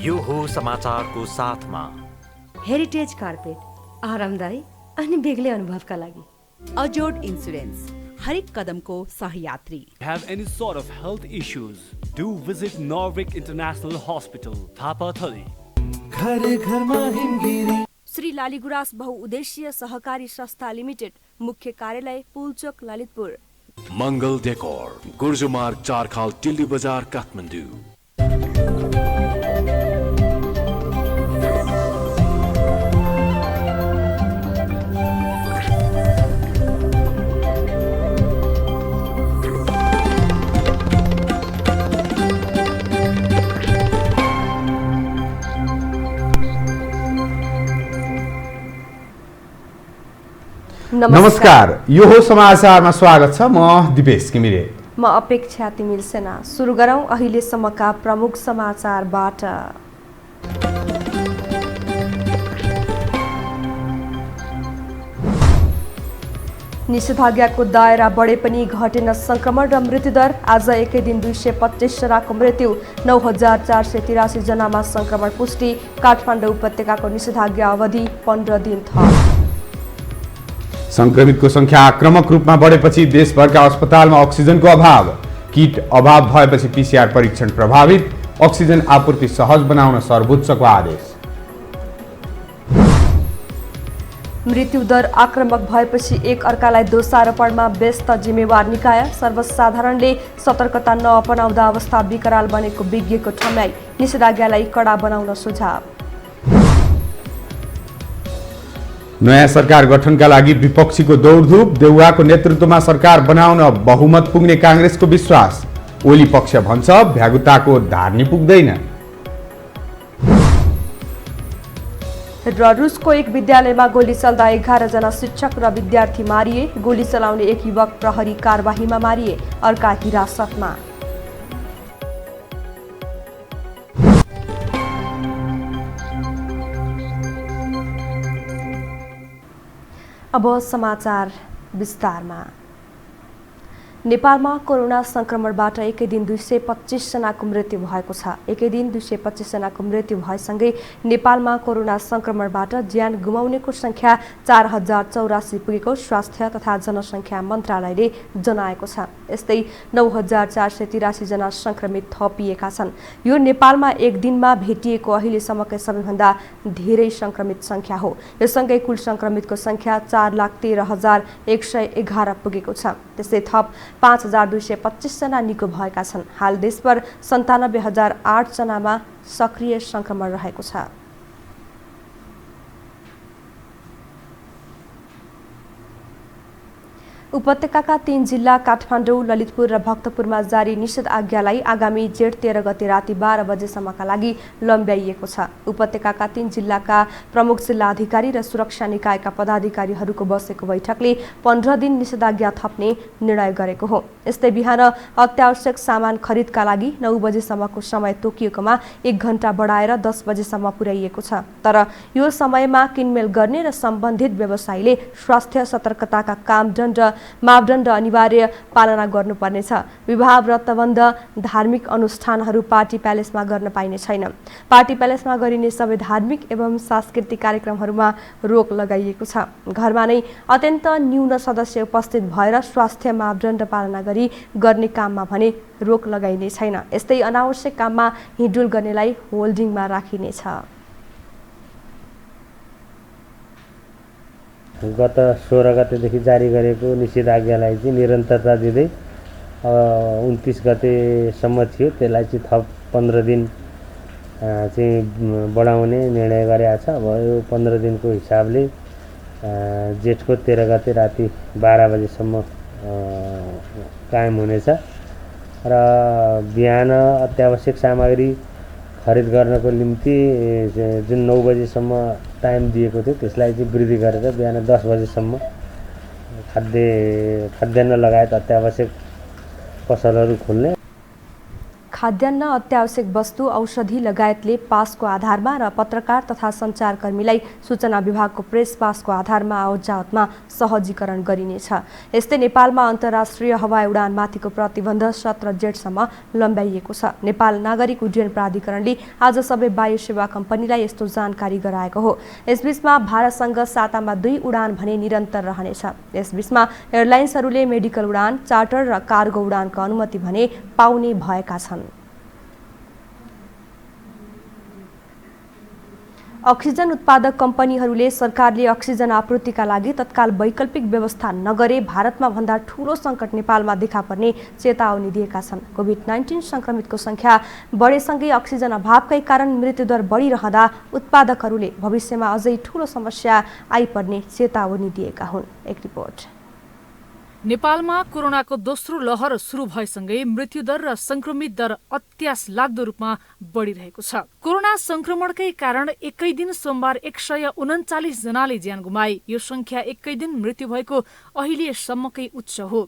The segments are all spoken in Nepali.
यो हो समाचारको साथमा हेरिटेज कार्पेट आरामदायी अनि बेग्लै अनुभवका लागि अजोड इन्सुरेन्स हरेक कदमको सहयात्री। Have any sort of health issues? Do visit Norvik International Hospital, Thapatali. Shri Laligurans बहुउद्देश्यीय सहकारी संस्था लिमिटेड, मुख्य कार्यालय पुलचोक ललितपुर। मंगल डेकोर, गुर्जो मार्ग 4 खाल टिल्डी बजार काठमाडौँ। नमस्कार, यो हो समाचारमा स्वागत छ। म दिपेश घिमिरे। म अपेक्षा तिमिल सेना। सुरु गरौं अहिलेसम्मका प्रमुख समाचारबाट। निषेधाज्ञाको दायरा बढे पनि घटेन संक्रमण र मृत्युदर। आज एकै दिन 225 जनाको मृत्यु, 9483 जनामा संक्रमण पुष्टि। काठमाडौँ उपत्यकाको निषेधाज्ञा अवधि 15 दिन थप। संक्रमितको संख्या आक्रमक रूपमा बढेपछि देशभरका अस्पतालमा अक्सिजनको अभाव। किट अभाव भएपछि पीसीआर परीक्षण प्रभावित। अक्सिजन आपूर्ति सहज बनाउन सर्वोच्चको आदेश। मृत्युदर आक्रमक भएपछि एक अर्कालाई दोषारोपणमा व्यस्त जिम्मेवार निकाय। सर्वसाधारणले सतर्कता नअपनाउँदा अवस्था विकराल बनेको विज्ञको ठम्याई। निषेधाज्ञालाई कडा बनाउन सुझाव। नयाँ सरकार गठनका लागि विपक्षीको दौडधुप। देउवाको नेतृत्वमा सरकार बनाउन बहुमत पुग्ने कांग्रेसको विश्वास। ओली पक्ष भन्छ भ्यागुताको धार्नी पुग्दैन। र रुसको एक विद्यालयमा गोली चल्दा 11 जना शिक्षक र विद्यार्थी मारिए। गोली चलाउने एक युवक प्रहरी कारबाहीमा मारिए, अर्का हिरासतमा। अब समाचार विस्तारमा। नेपालमा कोरोना संक्रमणबाट एकै दिन 225 जनाको मृत्यु भएको छ। एकै दिन 225 जनाको मृत्यु भएसँगै नेपालमा कोरोना संक्रमणबाट ज्यान गुमाउनेको संख्या 4084 पुगेको स्वास्थ्य तथा जनसङ्ख्या मन्त्रालयले जनाएको छ। यस्तै 9483 जना संक्रमित थपिएका छन्। यो नेपालमा एक दिनमा भेटिएको अहिलेसम्मकै सबैभन्दा धेरै संक्रमित संख्या हो। यससँगै कुल संक्रमितको संख्या 4,13,111 पुगेको छ। त्यसै थप 5225 जना निको भएका छन्। हाल देशभर 97008 जनामा सक्रिय संक्रमण रहेको छ। उपत्यकाका 3 जिल्ला काठमाडौँ, ललितपुर र भक्तपुरमा जारी निषेधाज्ञालाई आगामी जेठ 13 गते राति 12 बजेसम्मका लागि लम्ब्याइएको छ। उपत्यकाका 3 जिल्लाका प्रमुख जिल्लाधिकारी र सुरक्षा निकायका पदाधिकारीहरूको बसेको बैठकले 15 दिन निषेधाज्ञा थप्ने निर्णय गरेको हो। यस्तै बिहान अत्यावश्यक सामान खरिदका लागि 9 बजेसम्मको समय तोकिएकोमा 1 घण्टा बढाएर 10 बजेसम्म पुर्याइएको छ। तर यो समयमा किनमेल गर्ने र सम्बन्धित व्यवसायीले स्वास्थ्य सतर्कताका मापदण्ड अनिवार्य पालना गर्नुपर्नेछ। विवाह, व्रतबन्ध, धार्मिक अनुष्ठानहरू पार्टी प्यालेसमा गर्न पाइने छैन। पार्टी प्यालेसमा गरिने सबै धार्मिक एवं सांस्कृतिक कार्यक्रमहरूमा रोक लगाइएको छ। घरमा नै अत्यन्त न्यून सदस्य उपस्थित भएर स्वास्थ्य मापदण्ड पालना गरी गर्ने काममा भने रोक लगाइने छैन। यस्तै अनावश्यक काममा हिँडुल गर्नेलाई होल्डिङमा राखिनेछ। गत 16 गतेदेखि जारी गरेको निषेधाज्ञालाई चाहिँ निरन्तरता दिँदै 29 गतेसम्म थियो, त्यसलाई चाहिँ थप 15 दिन चाहिँ बढाउने निर्णय गरेको छ। अब यो 15 दिनको हिसाबले जेठको 13 गते राति 12 बजेसम्म कायम हुनेछ। र बिहान अत्यावश्यक सामग्री खरिद गर्नको निम्ति जुन 9 बजेसम्म टाइम दिएको थियो त्यसलाई चाहिँ वृद्धि गरेर बिहान 10 बजेसम्म खाद्यान्न लगायत अत्यावश्यक पसलहरू खुल्ने। खाद्यान्न अत्यावश्यक वस्तु औषधि लगायतले पासको आधारमा र पत्रकार तथा सञ्चारकर्मीलाई सूचना विभागको प्रेस पासको आधारमा आवतजावतमा सहजीकरण गरिनेछ। यस्तै नेपालमा अन्तर्राष्ट्रिय हवाई उडानमाथिको प्रतिबन्ध 17 जेठसम्म लम्ब्याइएको छ। नेपाल नागरिक उड्डयन प्राधिकरणले आज सबै वायु सेवा कम्पनीलाई यस्तो जानकारी गराएको हो। यसबीचमा भारतसँग सातामा 2 उडान भने निरन्तर रहनेछ। यसबीचमा एयरलाइन्सहरूले मेडिकल उडान, चार्टर र कार्गो उडानको अनुमति भने पाउने भएका छन्। अक्सिजन उत्पादक कम्पनीहरूले सरकारले अक्सिजन आपूर्तिका लागि तत्काल वैकल्पिक व्यवस्था नगरे भारतमा भन्दा ठूलो सङ्कट नेपालमा देखा पर्ने चेतावनी दिएका छन्। कोभिड-19 संक्रमितको संख्या बढेसँगै अक्सिजन अभावकै कारण मृत्युदर बढिरहँदा उत्पादकहरूले भविष्यमा अझै ठूलो समस्या आइपर्ने चेतावनी दिएका हुन्। एक रिपोर्ट। नेपालमा कोरोनाको दोस्रो लहर सुरु भएसँगै मृत्युदर र संक्रमित दर अत्यास लाग्दो रूपमा बढिरहेको छ। कोरोना संक्रमणकै कारण एकै दिन सोमबार 139 जनाले ज्यान गुमाए। यो संख्या एकै दिन मृत्यु भएको अहिलेसम्मकै उच्च हो।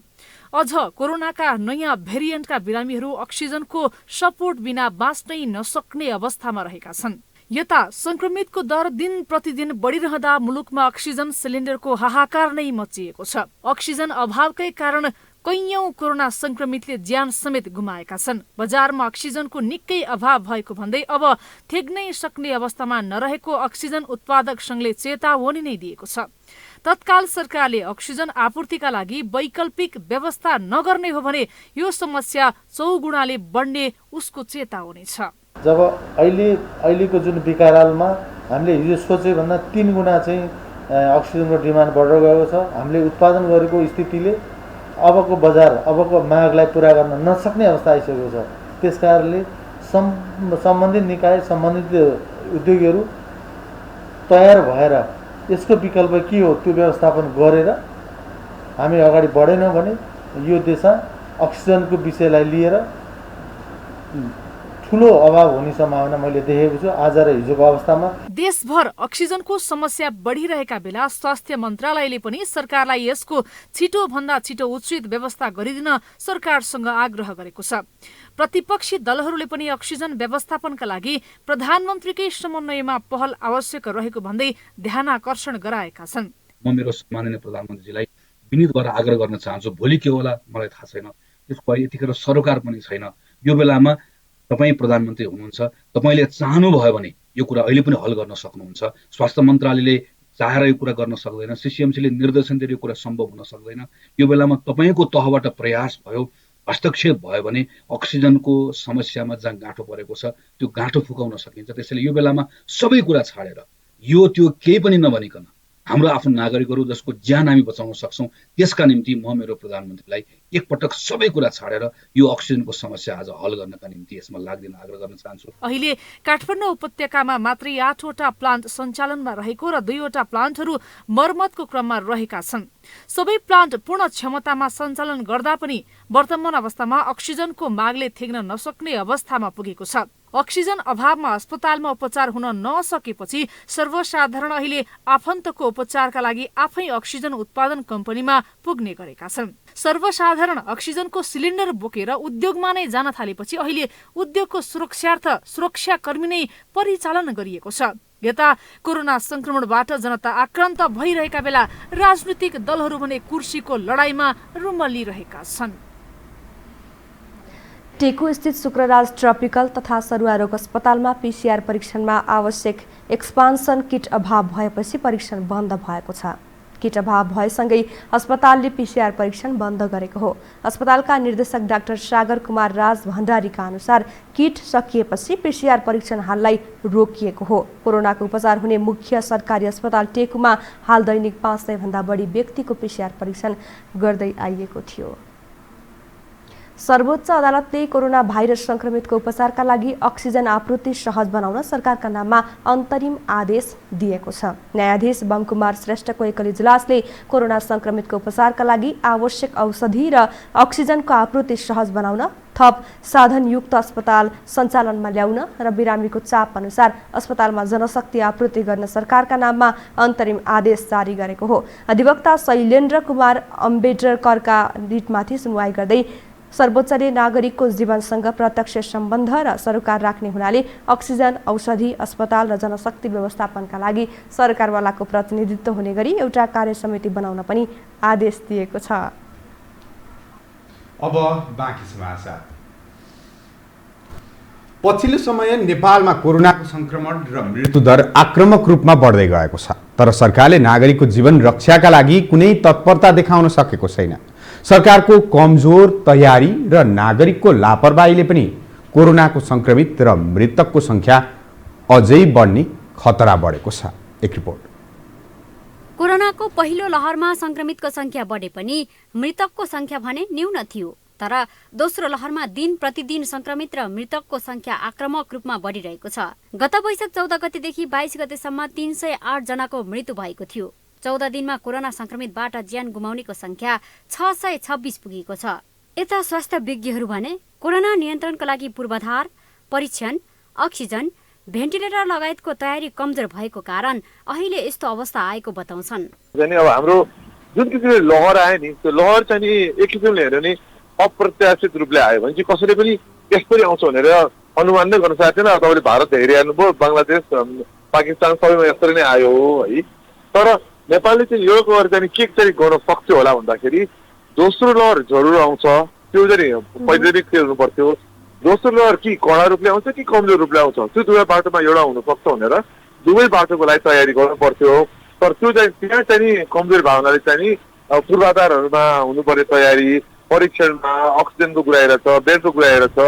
अझ कोरोनाका नयाँ भेरिएन्टका बिरामीहरू अक्सिजनको सपोर्ट बिना बाँच्नै नसक्ने अवस्थामा रहेका छन्। यता संक्रमितको दर दिन प्रतिदिन बढिरहँदा मुलुकमा अक्सिजन सिलिन्डरको हाहाकार नै मचिएको छ। अक्सिजन अभावकै कारण कैयौं कोरोना संक्रमितले ज्यान समेत गुमाएका छन्। बजारमा अक्सिजनको निकै अभाव भएको भन्दै अब थेग्नै सक्ने अवस्थामा नरहेको अक्सिजन उत्पादक संघले चेतावनी नै दिएको छ। तत्काल सरकारले अक्सिजन आपूर्तिका लागि वैकल्पिक व्यवस्था नगर्ने हो भने यो समस्या चौगुणाले बढ्ने उसको चेतावनी छ। जब अहिलेको जुन विकरालमा हामीले हिजो सोचे भन्दा 3 गुणा चाहिँ अक्सिजनको डिमान्ड बढेर गएको छ। हामीले उत्पादन गरेको स्थितिले अबको बजार, अबको मागलाई पूरा गर्न नसक्ने अवस्था आइसकेको छ। त्यसकारणले सम्बन्धित निकाय, सम्बन्धित उद्योगीहरू तयार भएर यसको विकल्प के हो त्यो व्यवस्थापन गरेर हामी अगाडि बढेनौँ भने यो देशमा अक्सिजनको विषयलाई लिएर ठूलो अभाव हुने सम्भावना मैले देखेको छु आज र हिजोको अवस्थामा। देशभर अक्सिजनको समस्या बढिरहेका बेला स्वास्थ्य मन्त्रालयले पनि सरकारलाई यसको छिटो भन्दा छिटो उचित व्यवस्था गरिदिन सरकारसँग आग्रह गरेको छ। प्रतिपक्षी दलहरूले पनि अक्सिजन व्यवस्थापनका लागि प्रधानमन्त्रीकै समन्वयमा पहल आवश्यक रहेको भन्दै ध्यानाकर्षण गराएका छन्। म मेरो माननीय प्रधानमन्त्रीलाई विनीत गरेर आग्रह गर्न चाहन्छु। भोलि के होला मलाई थाहा छैन, त्यसको यतिखेर सरोकार पनि छैन। यो बेलामा तपाईँ प्रधानमन्त्री हुनुहुन्छ, तपाईँले चाहनुभयो भने यो कुरा अहिले पनि हल गर्न सक्नुहुन्छ। स्वास्थ्य मन्त्रालयले चाहेर यो कुरा गर्न सक्दैन, सीसीएमसीले निर्देशन दिएर यो कुरा सम्भव हुन सक्दैन। यो बेलामा तपाईँको तहबाट प्रयास भयो, हस्तक्षेप भयो भने अक्सिजनको समस्यामा जहाँ गाँठो परेको छ त्यो गाँठो फुकाउन सकिन्छ। त्यसैले यो बेलामा सबै कुरा छाडेर यो त्यो केही पनि नभनिकन हाम्रो आफ्नो नागरिकहरू जसको ज्यान हामी बचाउन सक्छौँ त्यसका निम्ति म मेरो प्रधानमन्त्रीलाई एकपटक सबै कुरा छाडेर यो अक्सिजनको समस्या आज हल गर्नका निम्ति यसमा लाग्दिन आग्रह गर्न चाहन्छु। अहिले काठमाडौँ उपत्यकामा मात्रै 8वटा प्लान्ट सञ्चालनमा रहेको र 2वटा प्लान्टहरू मर्मतको क्रममा रहेका छन्। सबै प्लान्ट पूर्ण क्षमतामा सञ्चालन गर्दा पनि वर्तमान अवस्थामा अक्सिजनको मागले थेग्न नसक्ने अवस्थामा पुगेको छ। अक्सिजन अभावमा अस्पतालमा उपचार हुन नसकेपछि सर्वसाधारण अहिले आफन्तको उपचारका लागि आफै अक्सिजन उत्पादन कम्पनीमा पुग्ने गरेका छन्। सर्वसाधारण अक्सिजनको सिलिन्डर बोकेर उद्योगमा नै जान थालेपछि अहिले उद्योगको सुरक्षार्थ सुरक्षाकर्मी नै परिचालन गरिएको छ। यता कोरोना संक्रमणबाट जनता आक्रान्त भइरहेका बेला राजनीतिक दलहरू भने कुर्सीको लडाईँमा रुमलिरहेका छन्। टेकु स्थित शुक्रराज ट्रपिकल तथा सरुवा रोग अस्पतालमा पीसीआर परीक्षणमा आवश्यक एक्सपान्सन किट अभाव भएपछि परीक्षण बन्द भएको छ। किट अभाव भएसँगै अस्पतालले पीसीआर परीक्षण बन्द गरेको हो। अस्पतालका निर्देशक डाक्टर सागर कुमार राज भण्डारीका अनुसार किट सकिएपछि पीसीआर परीक्षण हाललाई रोकिएको हो। कोरोनाको उपचार हुने मुख्य सरकारी अस्पताल टेकुमा हाल दैनिक 500 भन्दा बढी व्यक्तिको पीसीआर परीक्षण गर्दै आइएको थियो। सर्वोच्च अदालतले कोरोना भाइरस संक्रमितको उपचारका लागि अक्सिजन आपूर्ति सहज बनाउन सरकारका नाममा अन्तरिम आदेश दिएको छ। न्यायाधीश बमकुमार श्रेष्ठको एकल इजलासले कोरोना संक्रमितको उपचारका लागि आवश्यक औषधि र अक्सिजनको आपूर्ति सहज बनाउन, थप साधनयुक्त अस्पताल सञ्चालनमा ल्याउन र बिरामीको चाप अनुसार अस्पतालमा जनशक्ति आपूर्ति गर्न सरकारका नाममा अन्तरिम आदेश जारी गरेको हो। अधिवक्ता शैलेन्द्र कुमार अम्बेडकरका रिटमाथि सुनवाई गर्दै सर्वोच्चले नागरिकको जीवनसँग प्रत्यक्ष सम्बन्ध र सरोकार राख्ने हुनाले अक्सिजन, औषधि, अस्पताल र जनशक्ति व्यवस्थापनका लागि सरकारवालाको प्रतिनिधित्व हुने गरी एउटा कार्य समिति बनाउन पनि आदेश दिएको छ। अब बाँकी समाचार। पछिल्लो समय नेपालमा कोरोनाको संक्रमण र मृत्युदर आक्रामक रूपमा बढ्दै गएको छ, तर सरकारले नागरिकको जीवन रक्षाका लागि कुनै तत्परता देखाउन सकेको छैन। सरकारको कमजोर तयारी र नागरिकको लापरवाहीले पनि कोरोनाको संक्रमित र मृतकको संख्या अझै बढ्ने खतरा बढेको छ। एक रिपोर्ट। कोरोनाको पहिलो लहरमा संक्रमितको संख्या बढे पनि मृतकको संख्या भने न्यून थियो, तर दोस्रो लहरमा दिन प्रतिदिन संक्रमित र मृतकको संख्या आक्रामक रूपमा बढिरहेको छ। गत वैशाख 14 गतेदेखि 22 गतेसम्म 308 जनाको मृत्यु भएको थियो। 14 दिनमा कोरोना संक्रमितबाट ज्यान गुमाउनेको संख्या 626 पुगेको छ। यता स्वास्थ्य विज्ञहरू भने कोरोना नियन्त्रणका लागि पूर्वाधार, परीक्षण, अक्सिजन, भेन्टिलेटर लगायतको तयारी कमजोर भएको कारण अहिले यस्तो अवस्था आएको बताउँछन्। अब हाम्रो जुन किसिमले लहर आयो नि, त्यो लहर चाहिँ नि एक किसिमले हेर्यो नि अप्रत्याशित रूपले आयो भने चाहिँ कसैले पनि त्यसरी आउँछ भनेर अनुमान नै गर्न सकेको थिएन। तपाईँले भारत हेरिहाल्नुभयो, बङ्गलादेश, पाकिस्तान सबैमा यसरी नै आयो है। तर नेपालले चाहिँ यो गरेर चाहिँ के चाहिँ गर्न सक्थ्यो होला भन्दाखेरि दोस्रो लहर जरुर आउँछ, त्यो चाहिँ पहिल्यै हेर्नु पर्थ्यो। दोस्रो लहर कि कडा रूपले आउँछ कि कमजोर रूपले आउँछ, त्यो दुवै बाटोमा एउटा हुनसक्छ भनेर दुवै बाटोको लागि तयारी गर्नु पर्थ्यो। तर त्यो चाहिँ त्यहाँ चाहिँ नि कमजोर भावनाले चाहिँ नि पूर्वाधारहरूमा हुनुपर्ने तयारी, परीक्षणमा अक्सिजनको कुरा हेरेर छ, बेडको कुरा हेरेर छ,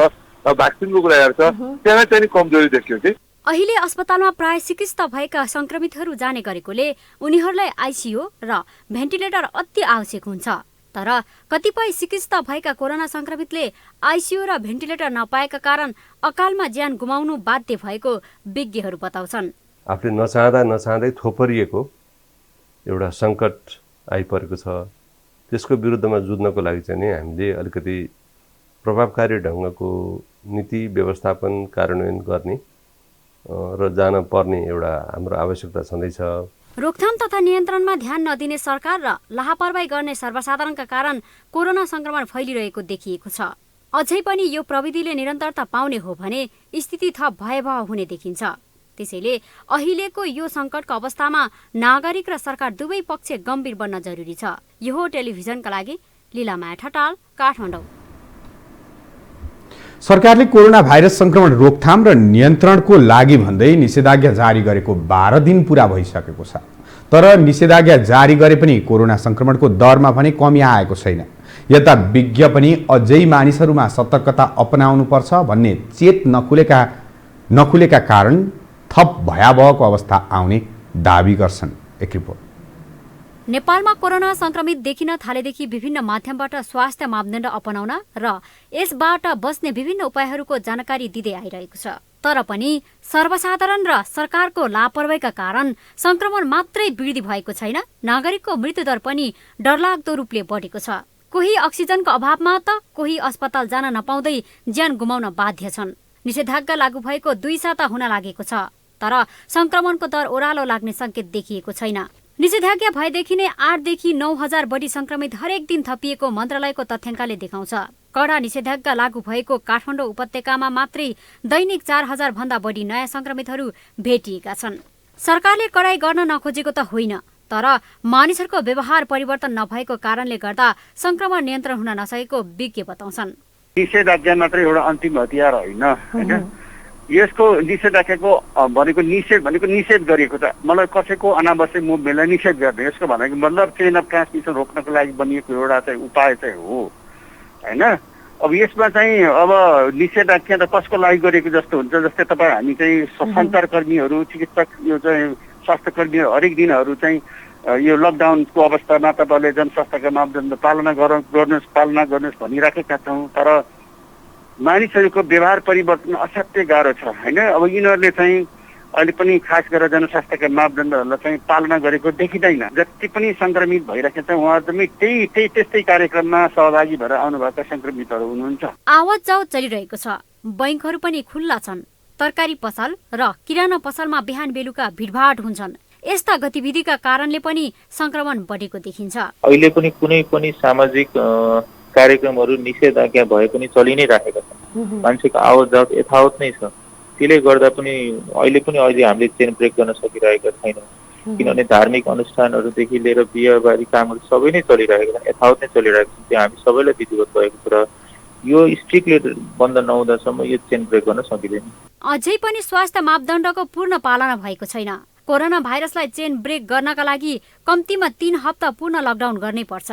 भ्याक्सिनको कुरा हेरेर छ, त्यहाँ चाहिँ नि कमजोरी देखियो कि। अहिले अस्पतालमा प्राय चिकित्सा भएका संक्रमितहरू जाने गरेकोले उनीहरूलाई आइसियू र भेन्टिलेटर अति आवश्यक हुन्छ। तर कतिपय चिकित्सा भएका कोरोना संक्रमितले आइसियू र भेन्टिलेटर नपाएका कारण अकालमा ज्यान गुमाउनु बाध्य भएको विज्ञहरू बताउँछन्। आफूले नचाहँदै थोपरिएको एउटा सङ्कट आइपरेको छ। त्यसको विरुद्धमा जुझ्नको लागि चाहिँ नि हामीले अलिकति प्रभावकारी ढङ्गको नीति व्यवस्थापन कार्यान्वयन गर्ने र जान पर्ने एउटा हाम्रो आवश्यकता छँदैछ। रोकथाम तथा नियन्त्रणमा ध्यान नदिने सरकार र लापरवाही गर्ने सर्वसाधारणका कारण कोरोना संक्रमण फैलिरहेको देखिएको छ। अझै पनि यो प्रविधिले निरन्तरता पाउने हो भने स्थिति थप भयावह हुने देखिन्छ। त्यसैले अहिलेको यो संकटको अवस्थामा नागरिक र सरकार दुवै पक्ष गम्भीर बन्न जरुरी छ। यो टेलिभिजनका लागि लीलामाया ठटाल, काठमाडौँ। सरकारले कोरोना भाइरस संक्रमण रोकथाम र नियन्त्रणको लागि भन्दै निषेधाज्ञा जारी गरेको 12 दिन पूरा भइसकेको छ। तर निषेधाज्ञा जारी गरे पनि कोरोना संक्रमणको दरमा भने कमी आएको छैन। यता विज्ञ पनि अझै मानिसहरूमा सतर्कता अपनाउनुपर्छ भन्ने चेत नखुलेका कारण थप भयावहको अवस्था आउने दाबी गर्छन्। एक रिपोर्ट। नेपालमा कोरोना संक्रमित देखिन थालेदेखि विभिन्न माध्यमबाट स्वास्थ्य मापदण्ड अपनाउन र यसबाट बच्ने विभिन्न उपायहरूको जानकारी दिँदै आइरहेको छ। तर पनि सर्वसाधारण र सरकारको लापरवाहीका कारण संक्रमण मात्रै वृद्धि भएको छैन, नागरिकको मृत्युदर पनि डरलाग्दो रूपले बढेको छ। कोही अक्सिजनको अभावमा त कोही अस्पताल जान नपाउँदै ज्यान गुमाउन बाध्य छन्। निषेधाज्ञा लागू भएको 2 साता हुन लागेको छ, तर संक्रमणको दर ओह्रालो लाग्ने संकेत देखिएको छैन। निषेधाज्ञा भएदेखि नै 8 देखि 9,000 बढी संक्रमित हरेक दिन थपिएको मन्त्रालयको तथ्याङ्कले देखाउँछ। कडा निषेधाज्ञा लागू भएको काठमाडौँ उपत्यकामा मात्रै दैनिक 4,000 भन्दा बढी नयाँ संक्रमितहरू भेटिएका छन्। सरकारले कडाई गर्न नखोजेको त होइन, तर मानिसहरूको व्यवहार परिवर्तन नभएको कारणले गर्दा संक्रमण नियन्त्रण हुन नसकेको विज्ञ बताउँछन्। निषेधाज्ञा मात्रै एउटा अन्तिम हतियार होइन हैन, यसको निषेधाज्ञाको भनेको निषेध गरिएको छ। मलाई कसैको अनावश्यक मुभमेन्टलाई निषेध गर्ने, यसको भनेको मतलब चेन अफ ट्रान्समिसन रोक्नको लागि बनिएको एउटा चाहिँ उपाय चाहिँ हो हैन। अब यसमा चाहिँ अब निषेधाज्ञा त कसको लागि गरेको जस्तो हुन्छ, जस्तै तपाईँ हामी चाहिँ सञ्चारकर्मीहरू, चिकित्सक, यो चाहिँ स्वास्थ्यकर्मीहरू हरेक दिनहरू चाहिँ यो लकडाउनको अवस्थामा तपाईँले जनस्वास्थ्यका मापदण्ड पालना गर्नुहोस् भनिराखेका छौँ। तर मानिसहरूको व्यवहार परिवर्तन असाध्यै गाह्रो छ होइन। अब यिनीहरूले चाहिँ अहिले पनि खास गरेर जनस्वास्थ्यका मापदण्डहरूलाई चाहिँ पालना गरेको देखिँदैन। जति पनि सङ्क्रमित भइरहेका छ उहाँहरू पनि त्यस्तै कार्यक्रममा सहभागी भएर आउनुभएका सङ्क्रमितहरू हुनुहुन्छ। आवत जावत चलिरहेको छ, बैङ्कहरू पनि खुल्ला छन्, तरकारी पसल र किराना पसलमा बिहान बेलुका भिडभाड हुन्छन्। यस्ता गतिविधिका कारणले पनि संक्रमण बढेको देखिन्छ। अहिले पनि कुनै पनि सामाजिक कार्यक्रमहरू निषेधाज्ञा भए पनि चलि नै राखेका छन्। मान्छेको आवत जावत यथावत नै छ। त्यसले गर्दा पनि अहिले हामीले चेन ब्रेक गर्न सकिरहेका छैनौँ, किनभने धार्मिक अनुष्ठानहरूदेखि लिएर बिहेबारी कामहरू सबै नै चलिरहेका छन्, यथावत नै चलिरहेका छन्। त्यो हामी सबैलाई विधिवत भएको छ र यो स्ट्रिक्टली बन्द नहुँदासम्म यो चेन ब्रेक गर्न सकिँदैन। अझै पनि स्वास्थ्य मापदण्डको पूर्ण पालना भएको छैन। कोरोना भाइरसलाई चेन ब्रेक गर्नका लागि कम्तीमा 3 हप्ता पूर्ण लकडाउन गर्नै पर्छ।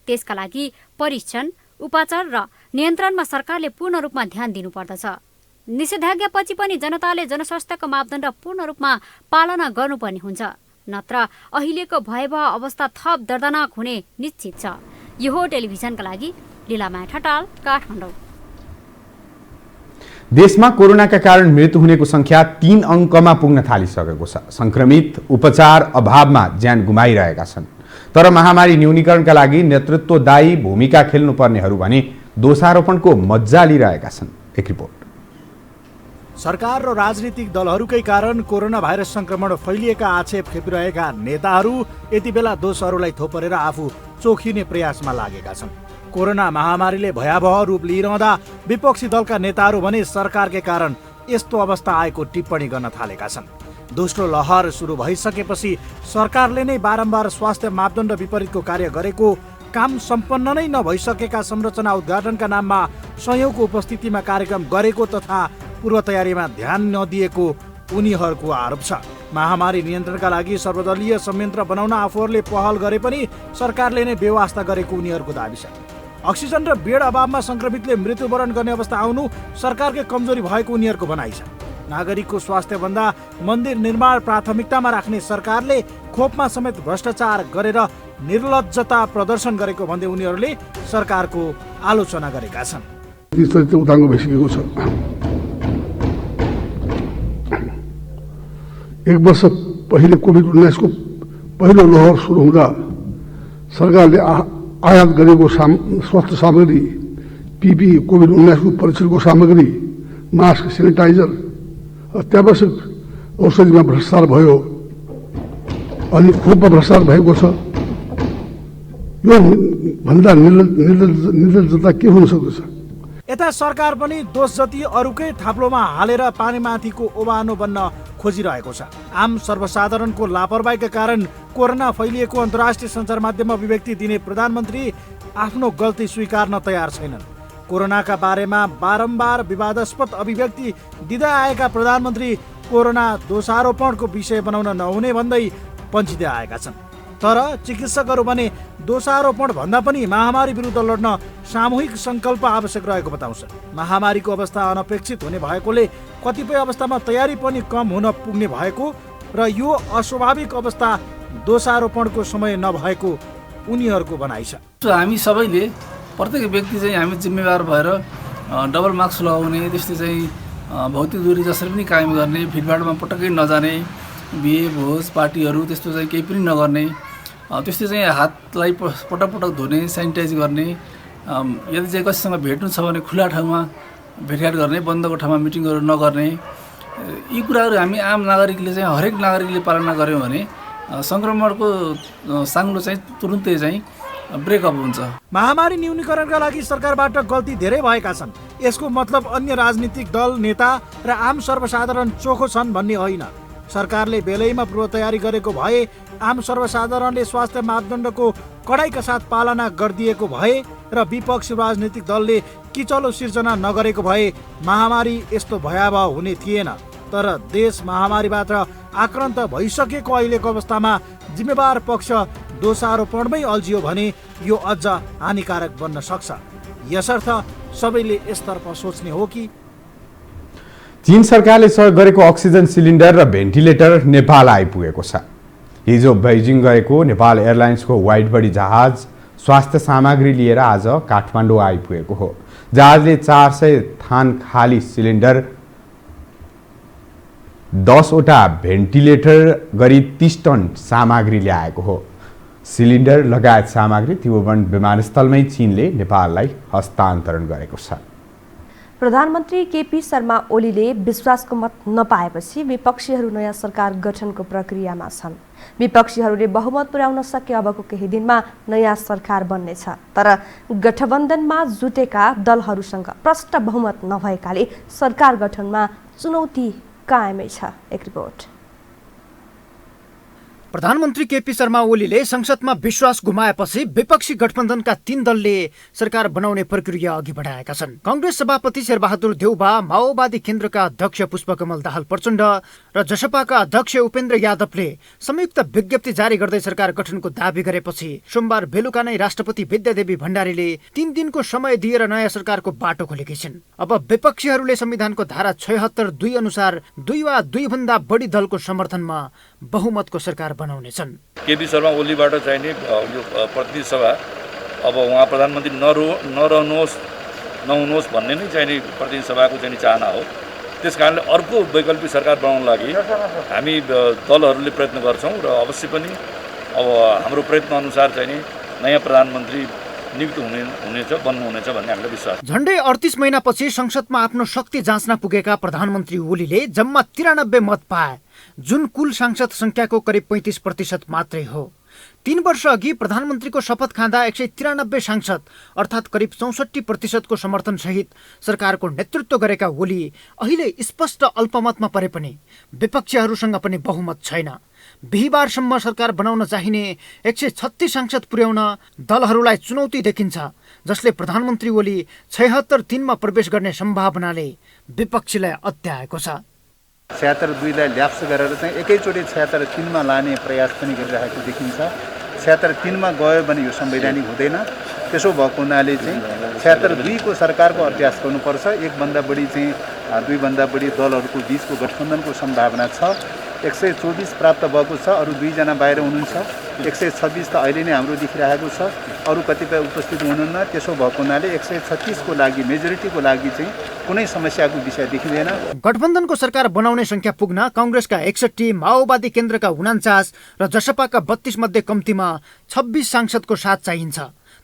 त्यसका लागि परीक्षण, उपचार र नियन्त्रणमा सरकारले पूर्ण रूपमा ध्यान दिनुपर्दछ। निषेधाज्ञापछि पनि जनताले जनस्वास्थ्यको मापदण्ड पूर्ण रूपमा पालना गर्नुपर्ने हुन्छ, नत्र अहिलेको भयावह अवस्था थप दर्दनाक हुने निश्चित छ। यो हो टेलिभिजनका लागि लीलामाया ठटाल, काठमाडौँ। देशमा कोरोनाका कारण मृत्यु हुनेको संख्या 3 अङ्कमा पुग्न थालिसकेको छ। संक्रमित उपचार अभावमा ज्यान गुमाइरहेका छन्। तर महामारी न्यूनीकरणका लागि नेतृत्वदायी भूमिका खेल्नुपर्नेहरू भने दोषारोपणको मज्जा लिइरहेका छन्। एक रिपोर्ट। सरकार र राजनीतिक दलहरूकै कारण कोरोना भाइरस संक्रमण फैलिएका आक्षेप खेपिरहेका नेताहरू यति बेला दोषहरूलाई थोपरेर आफू चोखिने प्रयासमा लागेका छन्। कोरोना महामारीले भयावह रूप लिइरहँदा विपक्षी दलका नेताहरू भने सरकारकै कारण यस्तो अवस्था आएको टिप्पणी गर्न थालेका छन्। दोस्रो लहर सुरु भइसकेपछि सरकारले नै बारम्बार स्वास्थ्य मापदण्ड विपरीतको कार्य गरेको, काम सम्पन्न नै नभइसकेका संरचना उद्घाटनका नाममा सयौंको उपस्थितिमा कार्यक्रम गरेको तथा पूर्व तयारीमा ध्यान नदिएको उनीहरूको आरोप छ। महामारी नियन्त्रणका लागि सर्वदलीय संयन्त्र बनाउन आफूहरूले पहल गरे पनि सरकारले नै बेवास्ता गरेको उनीहरूको दाबी छ। अक्सिजन र बेड अभावमा संक्रमितले मृत्युवरण गर्ने अवस्था आउनु सरकारकै कमजोरी भएको उनीहरूको भनाइ छ। नागरिकको स्वास्थ्यभन्दा मन्दिर निर्माण प्राथमिकतामा राख्ने सरकारले खोपमा समेत भ्रष्टाचार गरेर निर्लज्जता प्रदर्शन गरेको भन्दै उनीहरूले सरकारको आलोचना गरेका छन्। उदाङ्गो भइसकेको छ। 1 वर्ष पहिले कोभिड-19 को पहिलो लहर सुरु हुँदा सरकारले आयात गरेको स्वास्थ्य सामग्री, PPE, कोभिड-19 को परीक्षणको सामग्री, मास्क, सेनिटाइजर, अत्यावश्यक औषधिमा भ्रष्टाचार भयो। अनि खोपमा भ्रष्टाचार भएको छ। यो भन्दा निर्लज्जता के हुन सक्दछ? यता सरकार पनि दोष जति अरूकै थाप्लोमा हालेर पानीमाथिको ओबानो बन्न खोजिरहेको छ। आम सर्वसाधारणको लापरवाहीका कारण कोरोना फैलिएको अन्तर्राष्ट्रिय सञ्चार माध्यममा अभिव्यक्ति दिने प्रधानमन्त्री आफ्नो गल्ती स्वीकार्न तयार छैनन्। कोरोनाका बारेमा बारम्बार विवादास्पद अभिव्यक्ति दिँदै आएका प्रधानमन्त्री कोरोना दोषारोपणको विषय बनाउन नहुने भन्दै पन्छिँदै आएका छन्। तर चिकित्सकहरू भने दोषारोपण भन्दा पनि महामारी विरुद्ध लड्न सामूहिक सङ्कल्प आवश्यक रहेको बताउँछन्। महामारीको अवस्था अनपेक्षित हुने भएकोले कतिपय अवस्थामा तयारी पनि कम हुन पुग्ने भएको र यो अस्वाभाविक अवस्था दोषारोपणको समय नभएको उनीहरूको भनाइ छ। हामी सबैले प्रत्येक व्यक्ति चाहिँ हामी जिम्मेवार भएर डबल मास्क लगाउने, त्यस्तै चाहिँ भौतिक दूरी जसरी पनि कायम गर्ने, भिडभाडमा पटक्कै नजाने, बिहे भोज पार्टीहरू त्यस्तो चाहिँ केही पनि नगर्ने, त्यस्तै चाहिँ हातलाई पटक धुने, सेनिटाइज गर्ने, यदि चाहिँ कसैसँग भेट्नु छ भने खुला ठाउँमा भेटघाट गर्ने, बन्द कोठामा मिटिङहरू नगर्ने, यी कुराहरू हामी आम नागरिकले चाहिँ हरेक नागरिकले पालना गऱ्यौँ भने सङ्क्रमणको साङ्लो चाहिँ तुरुन्तै चाहिँ ब्रेकअप हुन्छ। महामारी न्यूनीकरणका लागि सरकारबाट गल्ती धेरै भएका छन्। यसको मतलब अन्य राजनीतिक दल, नेता र आम सर्वसाधारण चोखो छन् भन्ने होइन। सरकारले बेलैमा पूर्व तयारी गरेको भए, आम सर्वसाधारणले स्वास्थ्य मापदण्डको कडाइका साथ पालना गरिदिएको भए र विपक्षी राजनीतिक दलले किचलो सिर्जना नगरेको भए महामारी यस्तो भयावह हुने थिएन। तर देश महामारीबाट आक्रान्त भइसकेको अहिलेको अवस्थामा जिम्मेवार पक्ष दोषारोपणमै अल्झियो भने यो अझ हानिकारक बन्न सक्छ। यसर्थ सबैले यसतर्फ सोच्ने हो कि चीन सरकारले सहयोग गरेको अक्सिजन सिलिन्डर र भेन्टिलेटर नेपाल आइपुगेको छ। हिजो बेजिङ गएको नेपाल एयरलाइन्सको वाइड बडी जहाज स्वास्थ्य सामग्री लिएर आज काठमाडौँ आइपुगेको हो। जहाजले 400 थान खाली सिलिन्डर, 10 वटा भेन्टिलेटर गरी 30 टन सामग्री ल्याएको हो। सिलिन्डर लगायत सामग्री त्रिभुवन विमानस्थलमै चीनले नेपाललाई हस्तान्तरण गरेको छ। प्रधानमन्त्री केपी शर्मा ओलीले विश्वासको मत नपाएपछि विपक्षीहरू नयाँ सरकार गठनको प्रक्रियामा छन्। विपक्षीहरूले बहुमत पुर्याउन सके अबको केही दिनमा नयाँ सरकार बन्नेछ। तर गठबन्धनमा जुटेका दलहरूसँग प्रष्ट बहुमत नभएकाले सरकार गठनमा चुनौती कायमै छ। एक रिपोर्ट। प्रधानमन्त्री केपी शर्मा ओलीले संसदमा विश्वास गुमाएपछि विपक्षी गठबन्धनका 3 दलले सरकार बनाउने प्रक्रिया अघि बढाएका छन्। कांग्रेस सभापति शेरबहादुर देउबा, माओवादी केन्द्रका अध्यक्ष पुष्पकमल दाहाल प्रचण्ड र जसपाका अध्यक्ष उपेन्द्र यादवले संयुक्त विज्ञप्ति जारी गर्दै सरकार गठनको दावी गरेपछि सोमबार बेलुका नै राष्ट्रपति विद्यादेवी भण्डारीले 3 दिनको समय दिएर नयाँ सरकारको बाटो खोलेकी छिन्। अब विपक्षीहरूले संविधानको धारा 76(2) अनुसार 2 वा 2 भन्दा बढी दलको समर्थनमा बहुमतको सरकार बनाउनेछन्। केपी शर्मा ओलीबाट चाहिने यो प्रतिनिधि सभा अब उहाँ प्रधानमन्त्री नहुनुहोस् भन्ने नै चाहिने प्रतिनिधि सभाको चाहिँ चाहना हो। त्यसकारणले अर्को वैकल्पिक सरकार बनाउन लागि हामी दलहरूले प्रयत्न गर्छौँ र अवश्य पनि अब हाम्रो प्रयत्न अनुसार चाहिने नयाँ प्रधानमन्त्री नियुक्त बन्नुहुनेछ भन्ने हामीलाई विश्वास। झण्डै 38 महिनापछि संसदमा आफ्नो शक्ति जाँच्न पुगेका प्रधानमन्त्री ओलीले जम्मा 93 मत पाए, जुन कुल सांसद संख्याको करिब 35% मात्रै हो। 3 वर्ष अघि प्रधानमन्त्रीको शपथ खाँदा 193 सांसद अर्थात् करिब 64% समर्थन सहित सरकारको नेतृत्व गरेका ओली अहिले स्पष्ट अल्पमतमा परे पनि विपक्षीहरूसँग पनि बहुमत छैन। बिहीबारसम्म सरकार बनाउन चाहिने 136 सांसद पुर्याउन दलहरूलाई चुनौती देखिन्छ, जसले प्रधानमन्त्री ओली 76-3 मा प्रवेश गर्ने सम्भावनाले विपक्षीलाई अत्याएको छ। 76-2 ल्याप्स गरेर चाहिँ एकैचोटि 76-3 मा लाने प्रयास पनि गरिरहेको देखिन्छ। 76-3 मा गयो भने यो संवैधानिक हुँदैन। त्यसो भएको हुनाले चाहिँ 76-2 को सरकारको अभ्यास गर्नुपर्छ। 1 भन्दा बढी चाहिँ 2 भन्दा बढी दलहरूको बीचको गठबन्धनको सम्भावना छ। 124 प्राप्त भएको छ, अरू 2 जना बाहिर हुनुहुन्छ। 126 त अहिले नै हाम्रो देखिरहेको छ, अरू कतिपय उपस्थित हुनुहुन्न। त्यसो भएको हुनाले 136 को लागि मेजोरिटीको लागि चाहिँ कुनै समस्याको विषय देखिँदैन। गठबन्धनको सरकार बनाउने संख्या पुग्न कांग्रेसका 61, माओवादी केन्द्रका 49 र जसपाका 32 मध्ये कम्तीमा 26 सांसदको साथ चाहिन्छ।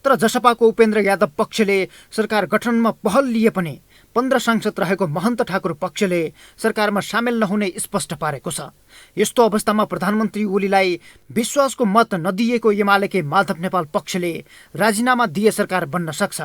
तर जसपाको उपेन्द्र यादव पक्षले सरकार गठनमा पहल लिए पनि 15 सांसद रहेको महन्त ठाकुर पक्षले सरकारमा सामेल नहुने स्पष्ट पारेको छ। यस्तो अवस्थामा प्रधानमन्त्री ओलीलाई विश्वासको मत नदिएको एमालेकै माधव नेपाल पक्षले राजीनामा दिए सरकार बन्न सक्छ,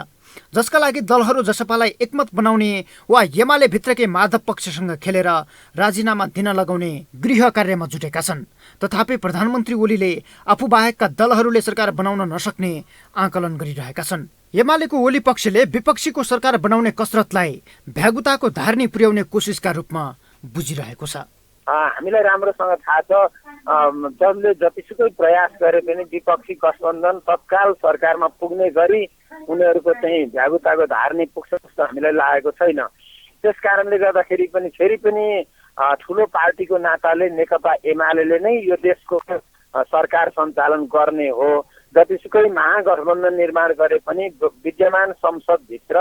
जसका लागि दलहरू जसपालाई एकमत बनाउने वा एमाले भित्रकै माधव पक्षसँग खेलेर राजीनामा दिन लगाउने गृह कार्यमा जुटेका छन्। तथापि प्रधानमन्त्री ओलीले आफू बाहेकका दलहरूले सरकार बनाउन नसक्ने आकलन गरिरहेका छन्। एमालेको ओली पक्षले विपक्षीको सरकार बनाउने कसरतलाई भ्यागुताको धारनी पुर्याउने कोसिसका रूपमा बुझिरहेको छ। हामीलाई राम्रोसँग थाहा छ, जसले जतिसुकै प्रयास गरे पनि विपक्षी गठबन्धन तत्काल सरकारमा पुग्ने गरी उनीहरूको चाहिँ भ्यागुताको धारनी पुग्छ जस्तो हामीलाई लागेको छैन। त्यस कारणले गर्दाखेरि पनि फेरि पनि ठुलो पार्टीको नाताले नेकपा एमाले नै यो देशको सरकार सञ्चालन गर्ने हो। जतिसुकै महागठबन्धन निर्माण गरे पनि विद्यमान संसदभित्र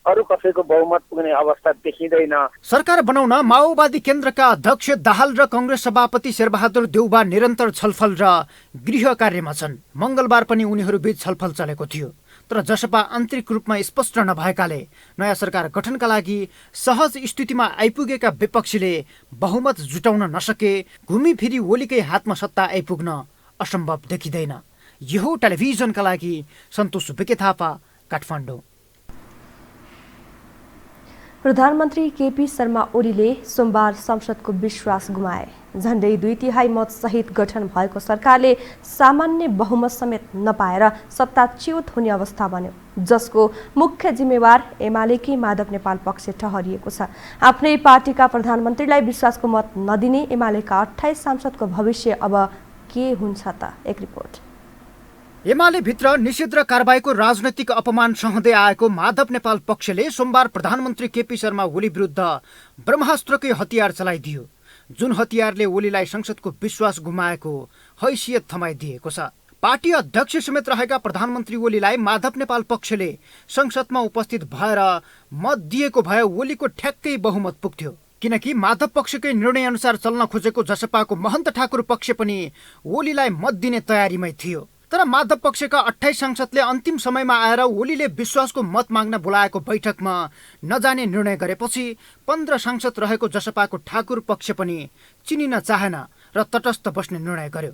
अरू कसैको बहुमत पुग्ने अवस्था देखिँदैन। सरकार बनाउन माओवादी केन्द्रका अध्यक्ष दाहाल र कांग्रेस सभापति शेरबहादुर देउबा निरन्तर छलफल र गृह कार्यमा छन्। मंगलबार पनि उनीहरू बीच छलफल चलेको थियो। तर जसपा आन्तरिक रूपमा स्पष्ट नभएकाले नयाँ सरकार गठनका लागि सहज स्थितिमा आइपुगेका विपक्षीले बहुमत जुटाउन नसके घुमीफिरी ओलीकै हातमा सत्ता आइपुग्न असम्भव देखिँदैन। यो टेलिभिजनका लागि सन्तोष विके थापा, काठमाडौँ। प्रधानमन्त्री केपी शर्मा ओलीले सोमबार संसदको विश्वास गुमाए। झण्डै 2/3 मत सहित गठन भएको सरकारले सामान्य बहुमत समेत नपाएर सत्ताच्युत हुने अवस्था बन्यो, जसको मुख्य जिम्मेवार एमालेकी माधव नेपाल पक्ष ठहरिएको छ। आफ्नै पार्टीका प्रधानमन्त्रीलाई विश्वासको मत नदिने एमालेका 28 सांसदको भविष्य अब के हुन्छ त? एक रिपोर्ट। एमाले भित्र निषेध र कारबाहीको राजनैतिक अपमान सहँदै आएको माधव नेपाल पक्षले सोमबार प्रधानमन्त्री केपी शर्मा ओली विरुद्ध ब्रह्मास्त्रकै हतियार चलाइदियो, जुन हतियारले ओलीलाई संसदको विश्वास गुमाएको हैसियत थमाइदिएको छ। पार्टी अध्यक्ष समेत रहेका प्रधानमन्त्री ओलीलाई माधव नेपाल पक्षले संसदमा उपस्थित भएर मत दिएको भए ओलीको ठ्याक्कै बहुमत पुग्थ्यो, किनकि माधव पक्षकै निर्णय अनुसार चल्न खोजेको जसपाको महन्त ठाकुर पक्ष पनि ओलीलाई मत दिने तयारीमै थियो। तर माधव पक्षका 28 सांसदले अन्तिम समयमा आएर ओलीले विश्वासको मत माग्न बोलाएको बैठकमा नजाने निर्णय गरेपछि 15 सांसद रहेको जसपाको ठाकुर पक्ष पनि चिनिन चाहेन र तटस्थ बस्ने निर्णय गर्यो।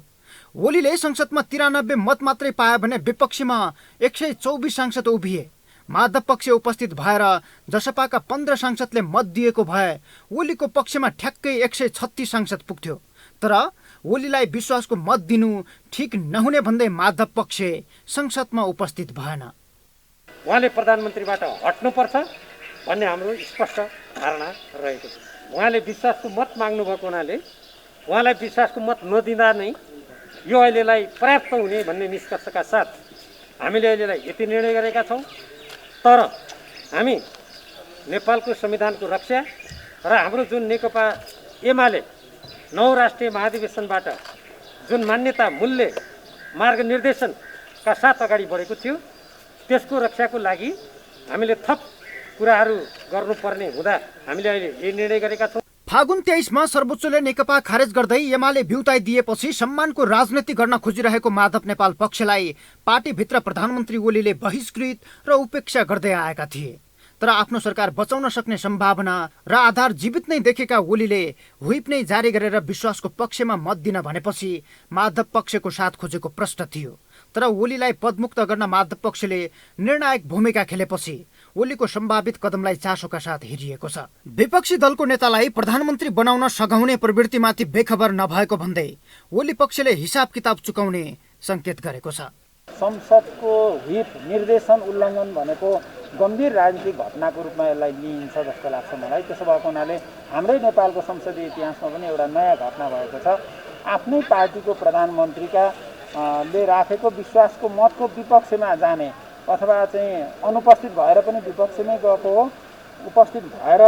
ओलीले संसदमा 93 मत मात्रै पाए भने विपक्षीमा 124 सांसद उभिए। माधव पक्ष उपस्थित भएर जसपाका 15 सांसदले मत दिएको भए ओलीको पक्षमा ठ्याक्कै 136 सांसद पुग्थ्यो। तर ओलीलाई विश्वासको मत दिनु ठिक नहुने भन्दै माधव पक्ष संसदमा उपस्थित भएन। उहाँले प्रधानमन्त्रीबाट हट्नुपर्छ भन्ने हाम्रो स्पष्ट धारणा रहेको छ। उहाँले विश्वासको मत माग्नु भएको हुनाले उहाँलाई विश्वासको मत नदिँदा नै यो अहिलेलाई पर्याप्त हुने भन्ने निष्कर्षका साथ हामीले अहिलेलाई यति निर्णय गरेका छौँ। तर हामी नेपालको संविधानको रक्षा र हाम्रो जुन नेकपा एमाले 9 राष्ट्रिय महाधिवेशनबाट जुन मान्यता मूल्य मार्गनिर्देशनका साथ अगाडि बढेको थियो त्यसको रक्षाको लागि हामीले थप कुराहरू गर्नुपर्ने हुँदा हामीले अहिले यही निर्णय गरेका छौँ। फागुन 23 सर्वोच्चले नेकपा खारेज गर्दै एमाले ब्युताइ दिएपछि सम्मानको राजनीति गर्न खोजिरहेको माधव नेपाल पक्षलाई पार्टीभित्र प्रधानमन्त्री ओलीले बहिष्कृत र उपेक्षा गर्दै आएका थिए। तर आफ्नो सरकार बचाउन सक्ने सम्भावना र आधार जीवित नै देखेका ओलीले व्हिप नै जारी गरेर विश्वासको पक्षमा मत दिन भनेपछि माधव पक्षको साथ खोजेको प्रश्न थियो। तर ओलीलाई पदमुक्त गर्न माधव पक्षले निर्णायक भूमिका खेलेपछि ओलीको सम्भावित कदमलाई चासोका साथ हेरिएको छ। विपक्षी दलको नेतालाई प्रधानमन्त्री बनाउन सघाउने प्रवृत्तिमाथि बेखबर नभएको भन्दै ओली पक्षले हिसाब किताब चुकाउने संकेत गरेको छ। संसदको व्हिप निर्देशन उल्लङ्घन भनेको गम्भीर राजनीतिक घटनाको रूपमा यसलाई लिइन्छ जस्तो लाग्छ मलाई। त्यसो भएको हुनाले हाम्रै नेपालको संसदीय इतिहासमा पनि एउटा नयाँ घटना भएको छ। आफ्नै पार्टीको प्रधानमन्त्रीका ले राखेको विश्वासको मतको विपक्षमा जाने अथवा चाहिँ अनुपस्थित भएर पनि विपक्षमै गएको हो, उपस्थित भएर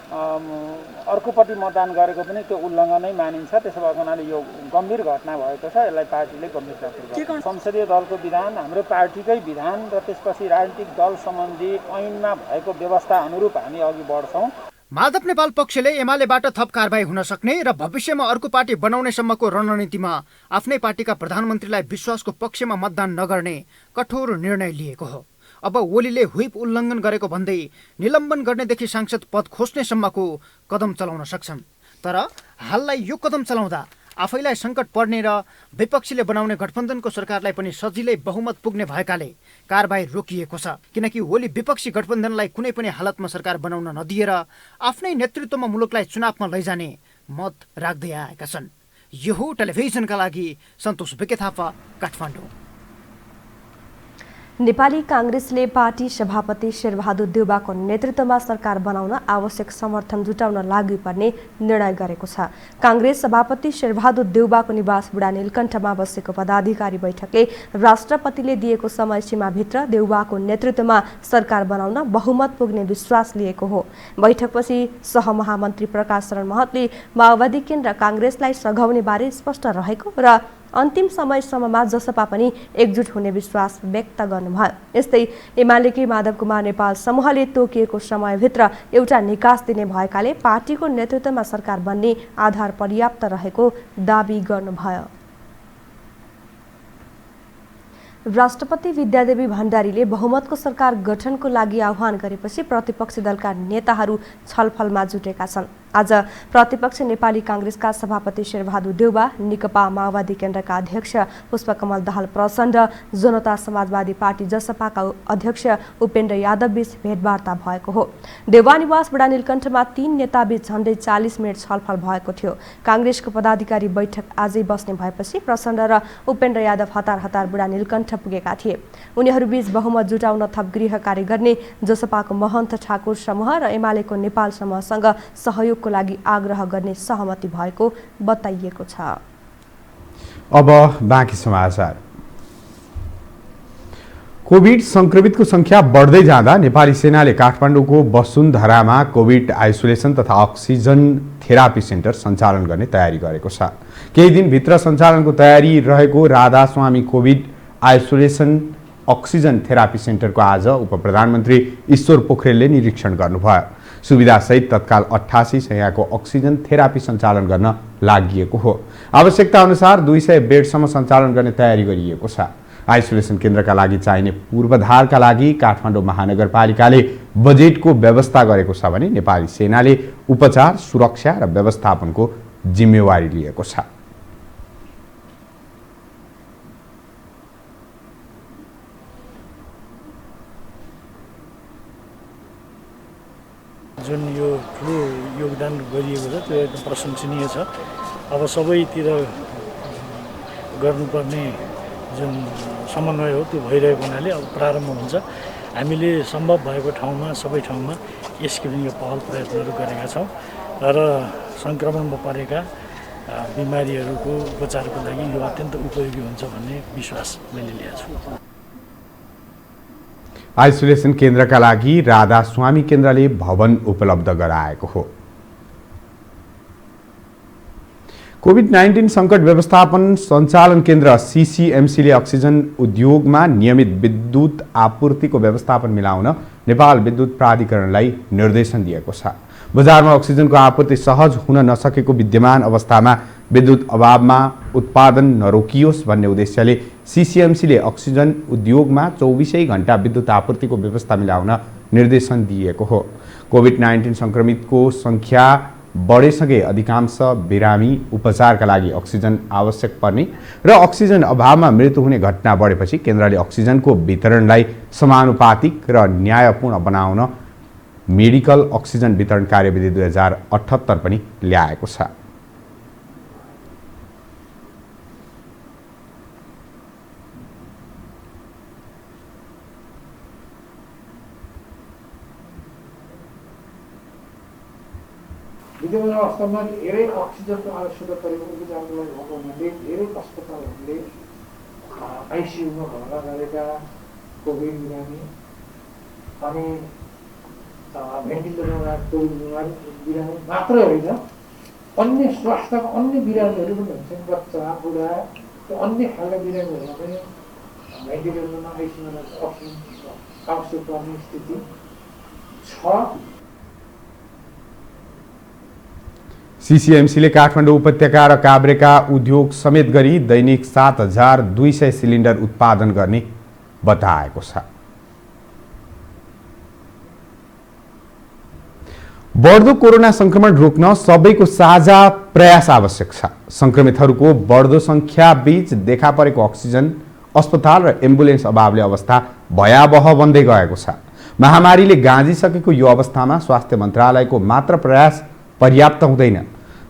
अर्कोपट्टि मतदान गरेको पनि त्यो उल्लङ्घनै मानिन्छ। त्यसो भएको हुनाले यो गम्भीर घटना भएको छ। यसलाई पार्टीले गम्भीरतापूर्वक संसदीय दलको विधान, हाम्रो पार्टीकै विधान र त्यसपछि राजनीतिक दल सम्बन्धी ऐनमा भएको व्यवस्था अनुरूप हामी अघि बढ्छौँ। माधव नेपाल पक्षले एमालेबाट थप कारबाही हुन सक्ने र भविष्यमा अर्को पार्टी बनाउने सम्मको रणनीतिमा आफ्नै पार्टीका प्रधानमन्त्रीलाई विश्वासको पक्षमा मतदान नगर्ने कठोर निर्णय लिएको हो। अब ओलीले व्हिप उल्लङ्घन गरेको भन्दै निलम्बन गर्नेदेखि सांसद पद खोज्ने सम्मको कदम चलाउन सक्छन्। तर हाललाई यो कदम चलाउँदा आफैलाई सङ्कट पर्ने र विपक्षीले बनाउने गठबन्धनको सरकारलाई पनि सजिलै बहुमत पुग्ने भएकाले कारबाही रोकिएको छ। किनकि ओली विपक्षी गठबन्धनलाई कुनै पनि हालतमा सरकार बनाउन नदिएर आफ्नै नेतृत्वमा मुलुकलाई चुनावमा लैजाने मत राख्दै आएका छन्। यो हो टेलिभिजनका लागि सन्तोष विके थापा, काठमाडौँ। नेपाली कांग्रेसले पार्टी सभापति शेरबहादुर देउवाको नेतृत्वमा सरकार बनाउन आवश्यक समर्थन जुटाउन लागि पर्ने निर्णय गरेको छ। कांग्रेस सभापति शेरबहादुर देउवाको निवास बुढा नीलकण्ठमा बसेको पदाधिकारी बैठकले राष्ट्रपतिले दिएको समय सीमाभित्र देउवाको नेतृत्वमा सरकार बनाउन बहुमत पुग्ने विश्वास लिएको हो। बैठकपछि सहमहामन्त्री प्रकाश शरण महतले माओवादी केन्द्र कांग्रेसलाई सघाउने बारे स्पष्ट रहेको र अन्तिम समयसम्ममा जसपा पनि एकजुट हुने विश्वास व्यक्त गर्नुभयो। यस्तै एमालेकी माधव कुमार नेपाल समूहले तोकिएको समयभित्र एउटा निकास दिने भएकाले पार्टीको नेतृत्वमा सरकार बन्ने आधार पर्याप्त रहेको दाबी गर्नुभयो। राष्ट्रपति विद्यादेवी भण्डारीले बहुमतको सरकार गठनको लागि आह्वान गरेपछि प्रतिपक्षी दलका नेताहरू छलफलमा जुटेका छन्। आज प्रतिपक्ष नेपाली कांग्रेसका सभापति शेरबहादुर देउवा, नेकपा माओवादी केन्द्रका अध्यक्ष पुष्पकमल दाहाल प्रचण्ड, जनता समाजवादी पार्टी जसपाका अध्यक्ष उपेन्द्र यादव बीच भेटवार्ता भएको हो। देउवा निवास बुढा नीलकण्ठमा 3 नेताबीच झण्डै 40 मिनट छलफल भएको थियो। कांग्रेसको पदाधिकारी बैठक आजै बस्ने भएपछि प्रचण्ड र उपेन्द्र यादव हतार हतार बुढा नीलकण्ठ पुगेका थिए। उनीहरूबीच बहुमत जुटाउन थप गृह कार्य गर्ने जसपाको महन्त ठाकुर समूह र एमालेको नेपाल समूहसँग सहयोगको लागि आग्रह गर्ने सहमति भएको बताइएको छ। अब बाँकी समाचार। कोभिड संक्रमितको संख्या बढ्दै जाँदा नेपाली सेनाले काठमाडौँको वसुन्धरामा कोभिड आइसोलेसन तथा अक्सिजन थेरापी सेन्टर सञ्चालन गर्ने तयारी गरेको छ। केही दिनभित्र सञ्चालनको तयारी रहेको Radhaswami covid isolation oxygen therapy सेन्टरको आज उपप्रधानमन्त्री ईश्वर पोखरेलले निरीक्षण गर्नुभयो। सुविधासहित तत्काल 88 शय्याको अक्सिजन थेरापी सञ्चालन गर्न लागि हो। आवश्यकता अनुसार 200 बेडसम्म सञ्चालन गर्ने तयारी गरिएको छ। आइसोलेसन केन्द्रका लागि चाहिने पूर्वाधारका लागि काठमाडौँ महानगरपालिकाले बजेटको व्यवस्था गरेको छ भने नेपाली सेनाले उपचार, सुरक्षा र व्यवस्थापनको जिम्मेवारी लिएको छ। जुन यो ठुलो योगदान गरिएको छ त्यो एकदम प्रशंसनीय छ। अब सबैतिर गर्नुपर्ने जुन समन्वय हो त्यो भइरहेको हुनाले अब प्रारम्भ हुन्छ। हामीले सम्भव भएको ठाउँमा सबै ठाउँमा यस किसिमका पहल प्रयत्नहरू गरेका छौँ र सङ्क्रमणमा परेका बिमारीहरूको उपचारको लागि यो अत्यन्त उपयोगी हुन्छ भन्ने विश्वास मैले लिएको छु। आइसोलेसन केन्द्रका लागि राधा स्वामी केन्द्रले भवन उपलब्ध गराएको हो। कोभिड-19 सङ्कट व्यवस्थापन सञ्चालन केन्द्र CCMCले अक्सिजन उद्योगमा नियमित विद्युत आपूर्तिको व्यवस्थापन मिलाउन नेपाल विद्युत प्राधिकरणलाई निर्देशन दिएको छ। बजारमा अक्सिजनको आपूर्ति सहज हुन नसकेको विद्यमान अवस्थामा विद्युत अभावमा उत्पादन नरोकियोस् भन्ने उद्देश्यले CCMCले अक्सिजन उद्योगमा 24 घण्टा विद्युत आपूर्तिको व्यवस्था मिलाउन निर्देशन दिएको हो। कोभिड-19 सङ्क्रमितको सङ्ख्या बढेसँगै अधिकांश बिरामी उपचारका लागि अक्सिजन आवश्यक पर्ने र अक्सिजन अभावमा मृत्यु हुने घटना बढेपछि केन्द्रले अक्सिजनको वितरणलाई समानुपातिक र न्यायपूर्ण बनाउन मेडिकल अक्सिजन वितरण कार्यविधि 2078 पनि ल्याएको छ। विद्यमान अवस्थामा धेरै अक्सिजनको आवश्यकता परेको उपचारको लागि भएको हुनाले धेरै अस्पतालहरूले आइसियुमा भर्ना गरेका कोभिड बिरामी अनि भेन्टिलेटरमा कोभिड बिरामी मात्रै होइन, अन्य स्वास्थ्यका अन्य बिरामीहरू पनि हुन्छन्। बच्चा, बुढा, अन्य खालका बिरामीहरूमा पनि भेन्टिलेटरमा आइसियुमा अक्सिजन आवश्यक पर्ने स्थिति छ। CCMCले काठमाडौँ उपत्यका र काभ्रेका उद्योग समेत गरी दैनिक 7200 सिलिन्डर उत्पादन गर्ने बताएको छ। बढ्दो कोरोना संक्रमण रोक्न सबैको साझा प्रयास आवश्यक छ। संक्रमितहरूको बढ्दो संख्या बीच देखा परेको अक्सिजन, अस्पताल र एम्बुलेन्स अभावले अवस्था भयावह बन्दै गएको छ। महामारीले गाँजिसकेको यो अवस्थामा स्वास्थ्य मन्त्रालयको मात्र प्रयास पर्याप्त हुँदैन,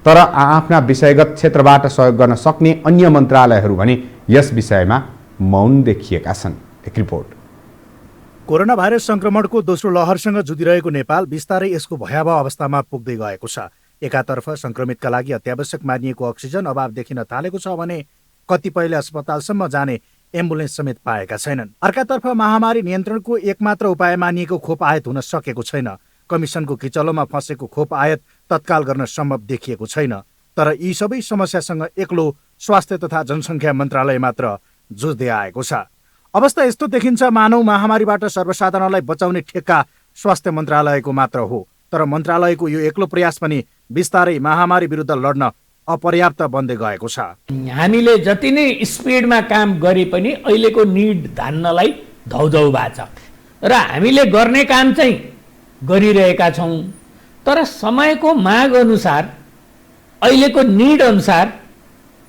तर आफ्ना विषयगत क्षेत्रबाट सहयोग गर्न सक्ने अन्य मन्त्रालयहरू भने यस विषयमा मौन देखिएका छन्। एक रिपोर्ट। कोरोना भाइरस संक्रमणको दोस्रो लहरसँग जुधिरहेको नेपाल बिस्तारै यसको भयावह अवस्थामा पुग्दै गएको छ। एकातर्फ संक्रमितका लागि अत्यावश्यक मानिएको अक्सिजन अभाव देखिन थालेको छ भने कतिपयले अस्पतालसम्म जाने एम्बुलेन्स समेत पाएका छैनन्। अर्कातर्फ महामारी नियन्त्रणको एकमात्र उपाय मानिएको खोप आयात हुन सकेको छैन। कमिसनको किचलोमा फँसेको खोप आयात तत्काल गर्न सम्भव देखिएको छैन। तर यी सबै समस्यासँग एक्लो स्वास्थ्य तथा जनसङ्ख्या मन्त्रालय मात्र जुझ्दै आएको छ। अवस्था यस्तो देखिन्छ मानव महामारीबाट सर्वसाधारणलाई बचाउने ठेक्का स्वास्थ्य मन्त्रालयको मात्र हो। तर मन्त्रालयको यो एक्लो प्रयास पनि बिस्तारै महामारी विरुद्ध लड्न अपर्याप्त बन्दै गएको छ। हामीले जति नै स्पिडमा काम गरे पनि अहिलेको निड धान्नलाई धौधौ भएको छ र हामीले गर्ने काम चाहिँ गरिरहेका छौँ। तर समयको माग अनुसार अहिलेको निड अनुसार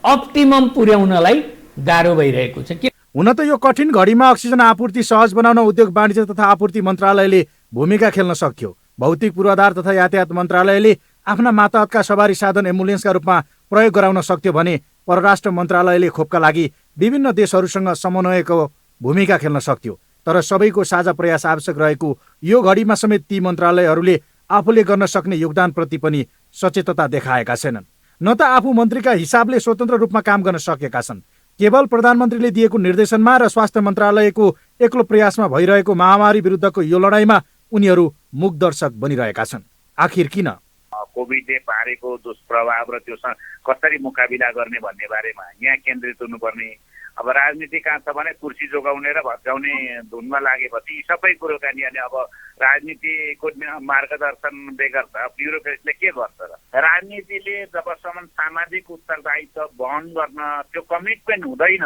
अप्टिमम पुर्याउनलाई गाह्रो भइरहेको छ। हुन त यो कठिन घडीमा अक्सिजन आपूर्ति सहज बनाउन उद्योग वाणिज्य तथा आपूर्ति मन्त्रालयले भूमिका खेल्न सक्थ्यो। भौतिक पूर्वाधार तथा यातायात मन्त्रालयले आफ्ना मातहतका सवारी साधन एम्बुलेन्सका रूपमा प्रयोग गराउन सक्थ्यो भने परराष्ट्र मन्त्रालयले खोपका लागि विभिन्न देशहरूसँग समन्वयको भूमिका खेल्न सक्थ्यो। तर सबैको साझा प्रयास आवश्यक रहेको यो घडीमा समेत ती मन्त्रालयहरूले आफूले गर्न सक्ने योगदानप्रति पनि सचेतता देखाएका छैनन्। न त आफू मन्त्रीका हिसाबले स्वतन्त्र रूपमा काम गर्न सकेका छन्। केवल प्रधानमन्त्रीले दिएको निर्देशनमा र स्वास्थ्य मन्त्रालयको एक्लो प्रयासमा भइरहेको महामारी विरुद्धको यो लडाईँमा उनीहरू मुखदर्शक बनिरहेका छन्। आखिर किन? कोभिडले पारेको दुष्प्रभाव र त्योसँग कसरी मुकाबिला गर्ने भन्ने बारेमा यहाँ केन्द्रित हुनुपर्ने। अब राजनीति कहाँ छ भने कुर्सी जोगाउने र भत्काउने धुनमा लागेपछि यी सबै कुरोका नि अब राजनीतिको मार्गदर्शन बेगर त ब्युरोक्रेसीले के गर्छ र? राजनीतिले जबसम्म सामाजिक उत्तरदायित्व वहन गर्न त्यो कमिटमेन्ट हुँदैन,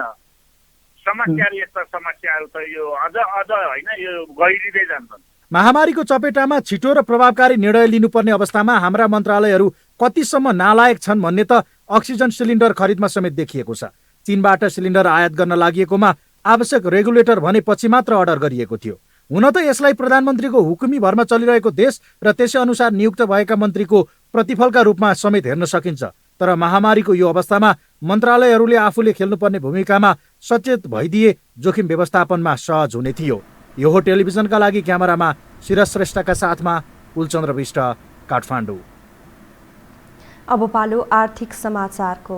समस्याहरू यस्ता समस्याहरू त यो अझ होइन यो गहिरिँदै जान्छन्। महामारीको चपेटामा छिटो र प्रभावकारी निर्णय लिनुपर्ने अवस्थामा हाम्रा मन्त्रालयहरू कतिसम्म नालायक छन् भन्ने त अक्सिजन सिलिन्डर खरिदमा समेत देखिएको छ। चीनबाट सिलिन्डर आयात गर्न लागिएकोमा आवश्यक रेगुलेटर भनेपछि मात्र अर्डर गरिएको थियो। हुन त यसलाई प्रधानमन्त्रीको हुकुमी भरमा चलिरहेको देश र त्यसै अनुसार नियुक्त भएका मन्त्रीको प्रतिफलका रूपमा समेत हेर्न सकिन्छ। तर महामारीको यो अवस्थामा मन्त्रालयहरूले आफूले खेल्नुपर्ने भूमिकामा सचेत भइदिए जोखिम व्यवस्थापनमा सहज हुने थियो। यो हो टेलिभिजनका लागि क्यामेरामा शिरज श्रेष्ठका साथमा कुलचन्द्र विष्ट, काठमाडौँ। अब पालो आर्थिक समाचारको।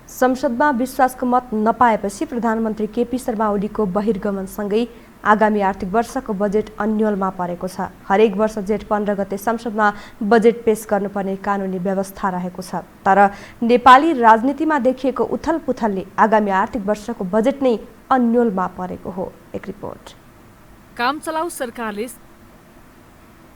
संसदमा विश्वासको मत नपाएपछि प्रधानमन्त्री केपी शर्मा ओलीको बहिर्गमनसँगै आगामी आर्थिक वर्षको बजेट अन्यलमा परेको छ। हरेक वर्ष जेठ 15 गते संसदमा बजेट पेश गर्नुपर्ने कानुनी व्यवस्था रहेको छ। तर नेपाली राजनीतिमा देखिएको उथलपुथलले आगामी आर्थिक वर्षको बजेट नै अन्यलमा परेको हो। एक रिपोर्ट। काम चलाउ सरकारले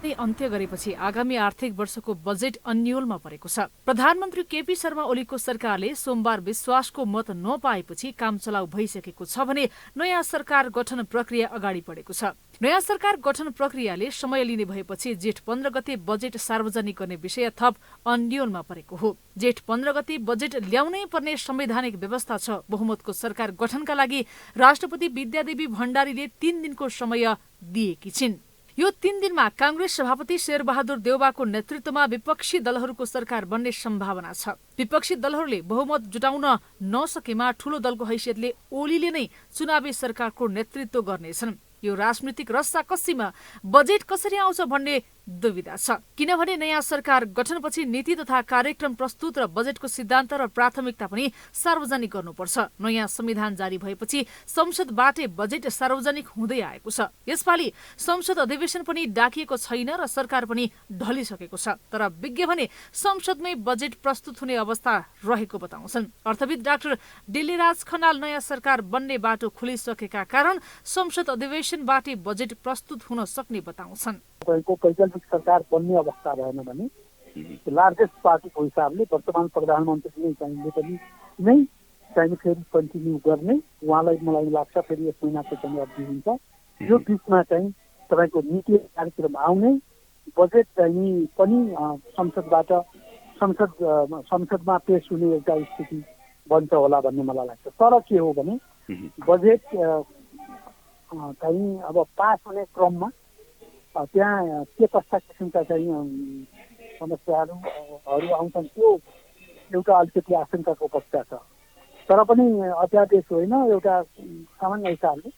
अन्त्य गरेपछि आगामी आर्थिक वर्षको बजेट अन्यलमा परेको छ। प्रधानमन्त्री केपी शर्मा ओलीको सरकारले सोमबार विश्वासको मत नपाएपछि काम चलाउ भइसकेको छ भने नयाँ सरकार गठन प्रक्रिया अगाडि बढेको छ। नयाँ सरकार गठन प्रक्रियाले समय लिने भएपछि जेठ 15 गते बजेट सार्वजनिक गर्ने विषय थप अन्यलमा परेको हो। जेठ 15 गते बजेट ल्याउनै पर्ने संवैधानिक व्यवस्था छ। बहुमतको सरकार गठनका लागि राष्ट्रपति विद्यादेवी भण्डारीले 3 दिनको समय दिएकी छिन्। यो 3 दिनमा कांग्रेस सभापति शेरबहादुर देउवाको नेतृत्वमा विपक्षी दलहरूको सरकार बन्ने सम्भावना छ। विपक्षी दलहरूले बहुमत जुटाउन नसकेमा ठूलो दलको हैसियतले ओलीले नै चुनावी सरकारको नेतृत्व गर्नेछन्। यो राजनीतिक रस्साकस्सीमा बजेट कसरी आउँछ भन्ने दुविधा छ। किनभने नयाँ सरकार गठनपछि नीति तथा कार्यक्रम प्रस्तुत र बजेटको सिद्धान्त र प्राथमिकता पनि सार्वजनिक गर्नुपर्छ। नयाँ संविधान जारी भएपछि संसदबाटै बजेट सार्वजनिक हुँदै आएको छ। यसपालि संसद अधिवेशन पनि डाकिएको छैन र सरकार पनि ढलिसकेको छ। तर विज्ञ भने संसदमै बजेट प्रस्तुत हुने अवस्था रहेको बताउँछन्। अर्थविद डाक्टर डिल्लीराज खनाल नयाँ सरकार बन्ने बाटो खुलिसकेका कारण संसद अधिवेशनबाटै बजेट प्रस्तुत हुन सक्ने बताउँछन्। तपाईँको वैकल्पिक सरकार बन्ने अवस्था भएन भने लार्जेस्ट पार्टीको हिसाबले वर्तमान प्रधानमन्त्री नै फेरि कन्टिन्यू गर्ने उहाँलाई मलाई लाग्छ फेरि 1 महिनाको चाहिँ अवधि हुन्छ। यो बिचमा चाहिँ तपाईँको नीति कार्यक्रम आउने बजेट चाहिँ पनि संसदमा पेश हुने एउटा स्थिति बन्छ होला भन्ने मलाई लाग्छ। तर के हो भने बजेट चाहिँ अब पास हुने क्रममा त्यहाँ के कस्ता किसिमका चाहिँ समस्याहरू आउँछन् त्यो एउटा अलिकति आशंकाको पक्ष छ। तर पनि अध्यादेश होइन, एउटा सामान्य हिसाबले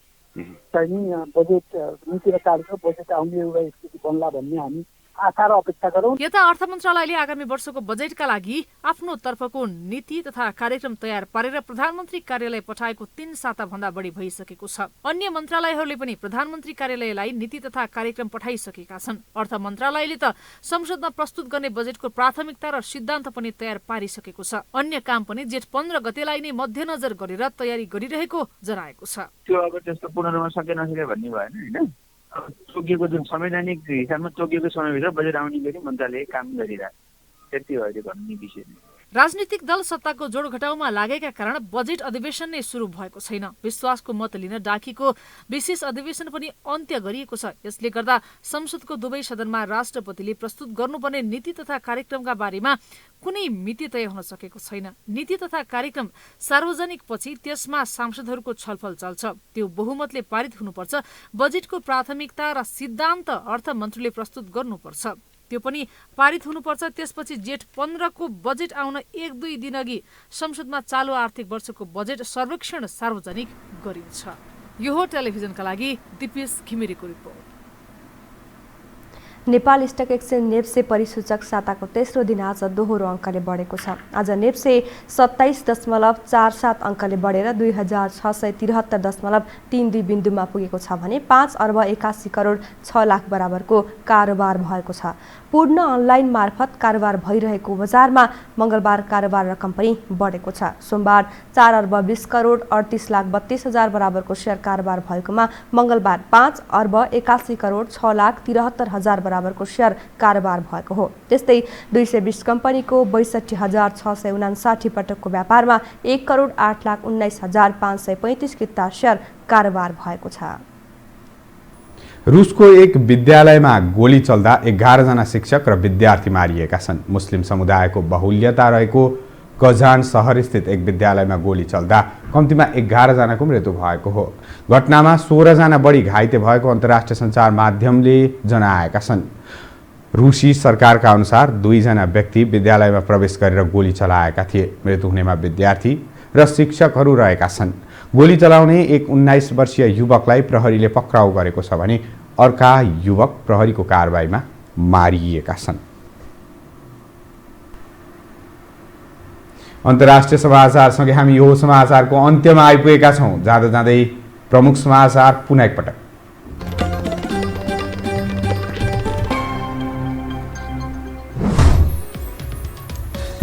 चाहिँ बजेट नीति र कार्यक्रम बजेट आउने एउटा स्थिति बन्ला भन्ने हामी आशा र अपेक्षा गरौँ। यता अर्थ मन्त्रालयले आगामी वर्षको बजेटका लागि आफ्नो तर्फको नीति तथा कार्यक्रम तयार पारेर प्रधानमन्त्री कार्यालय पठाएको 3 साता भन्दा बढी भइसकेको छ। अन्य मन्त्रालयहरूले पनि प्रधानमन्त्री कार्यालयलाई नीति तथा कार्यक्रम पठाइसकेका छन्। अर्थ मन्त्रालयले त संसदमा प्रस्तुत गर्ने बजेटको प्राथमिकता र सिद्धान्त पनि तयार पारिसकेको छ। अन्य काम पनि जेठ 15 गतेलाई नै मध्यनजर गरेर तयारी गरिरहेको जनाएको छ। त्यो अब त्यस्तो पूर्ण रूपमा सके नसके भन्ने भएन हैन। तोकिएको जुन संवैधानिक हिसाबमा तोकिएको समयभित्र बजेट आउने गरी मन्त्रालयले काम गरिरहेको त्यति हो त्यो भन्ने विषय। राजनीतिक दल सत्ताको जोड घटाउमा लागेका कारण बजेट अधिवेशन नै सुरु भएको छैन। विश्वासको मत लिन डाकिएको विशेष अधिवेशन पनि अन्त्य गरिएको छ। यसले गर्दा संसदको दुवै सदनमा राष्ट्रपतिले प्रस्तुत गर्नुपर्ने नीति तथा कार्यक्रमका बारेमा कुनै मिति तय हुन सकेको छैन। नीति तथा कार्यक्रम सार्वजनिक पछि त्यसमा सांसदहरूको छलफल चल्छ। त्यो बहुमतले पारित हुनुपर्छ। बजेटको प्राथमिकता र सिद्धान्त अर्थमन्त्रीले प्रस्तुत गर्नुपर्छ। त्यो पनि पारित हुनुपर्छ। त्यसपछि जेठ 15 को बजेट आउन 1-2 दिन अघि संसदमा चालु आर्थिक वर्षको बजेट सर्वेक्षण सार्वजनिक गरिन्छ। यो हो टेलिभिजनका लागि दिपेश घिमिरेको report. Nepal stock exchange NEPSE परिसूचक साताको तेस्रो दिन आज दोहोरो अङ्कले बढेको छ। आज नेप्से 27.47 अङ्कले बढेर 2673.32 बिन्दुमा पुगेको छ भने 5 अर्ब 81 करोड 6 लाख बराबरको कारोबार भएको छ। पूर्ण अनलाइन मार्फत कारोबार भइरहेको बजारमा मंगलबार कारोबार रकम पनि बढेको छ। सोमबार 4 अर्ब 20 करोड 38 लाख 32 हजार बराबरको शेयर कारोबार भएकोमा मंगलबार 5 अर्ब 81 करोड 6 लाख 73 हजार बराबरको शेयर कारोबार भएको हो। त्यस्तै 220 कम्पनीको 62,659 पटकको व्यापारमा 1,08,19,535 किता शेयर कारोबार भएको छ। रुसको एक विद्यालयमा गोली चल्दा 11 जना शिक्षक र विद्यार्थी मारिएका छन्। मुस्लिम समुदायको बहुल्यता रहेको कजान सहरस्थित एक विद्यालयमा गोली चल्दा कम्तीमा 11 जनाको मृत्यु भएको हो। घटनामा 16 जना बढी घाइते भएको अन्तर्राष्ट्रिय सञ्चार माध्यमले जनाएका छन्। रुसी सरकारका अनुसार 2 जना व्यक्ति विद्यालयमा प्रवेश गरेर गोली चलाएका थिए। मृत्यु हुनेमा विद्यार्थी र शिक्षकहरू रहेका छन्। गोली चलाउने एक 19 वर्षीय युवकलाई प्रहरीले पक्राउ गरेको छ भने अर्का युवक प्रहरीको कारबाहीमा मारिएका छन्। अन्तर्राष्ट्रिय समाचारसँगै हामी यो समाचारको अन्त्यमा आइपुगेका छौँ। जाँदा जाँदै प्रमुख समाचार पुनः एकपटक।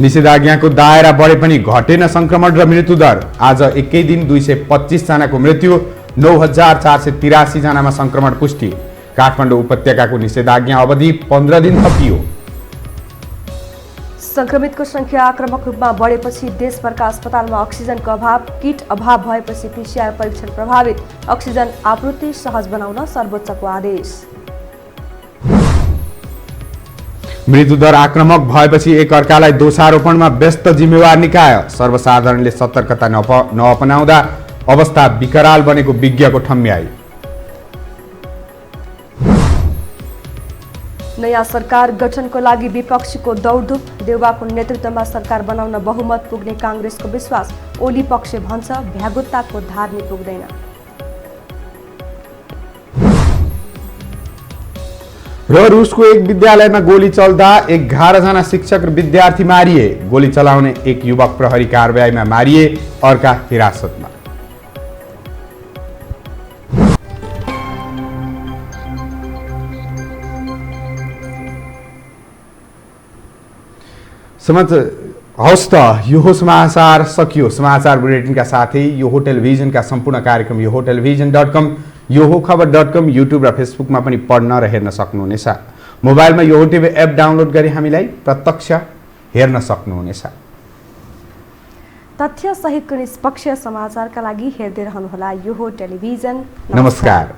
निषेधाज्ञाको दायरा बढे पनि घटेन संक्रमण र मृत्युदर। आज एकै दिन 225 जनाको मृत्यु, 9,483 जनामा संक्रमण पुष्टि। काठमाडौँ उपत्यकाको निषेधाज्ञा अवधि 15 दिन थपियो। संक्रमितको संख्या आक्रामक रूपमा बढेपछि देशभरका अस्पतालमा अक्सिजनको अभाव, किट अभाव भएपछि पीसीआर परीक्षण प्रभावित। अक्सिजन आपूर्ति सहज बनाउन सर्वोच्चको आदेश। मृत्युदर आक्रामक भएपछि एक अर्कालाई दोषारोपणमा व्यस्त जिम्मेवार निकाय। सर्वसाधारणले सतर्कता नअपनाउँदा अवस्था विकराल बनेको विज्ञको ठम्याई। नयाँ सरकार गठनको लागि विपक्षीको दौडधुप। देउवाको नेतृत्वमा सरकार बनाउन बहुमत पुग्ने काङ्ग्रेसको विश्वास। ओली पक्ष भन्छ भ्यागुत्ताको धार्नी पुग्दैन। र रुसको एक विद्यालयमा गोली चल्दा 11 जना शिक्षक र विद्यार्थी मारिए। गोली चलाउने एक युवक प्रहरी कारबाहीमा मारिए, अर्का हिरासतमा। हवस् त यो समाचार सकियो। समाचार बुलेटिनका साथै यो टेलिभिजनका सम्पूर्ण कार्यक्रम यो टेलिभिजन.com, यो खबर.com, युट्युब र फेसबुकमा पनि पढ्न र हेर्न सक्नुहुनेछ। मोबाइलमा यो टिभी एप डाउनलोड गरी हामीलाई प्रत्यक्ष हेर्न सक्नुहुनेछ। तथ्य सहितको निष्पक्ष समाचारका लागि हेर्दै रहनुहोला यो टेलिभिजन। नमस्कार।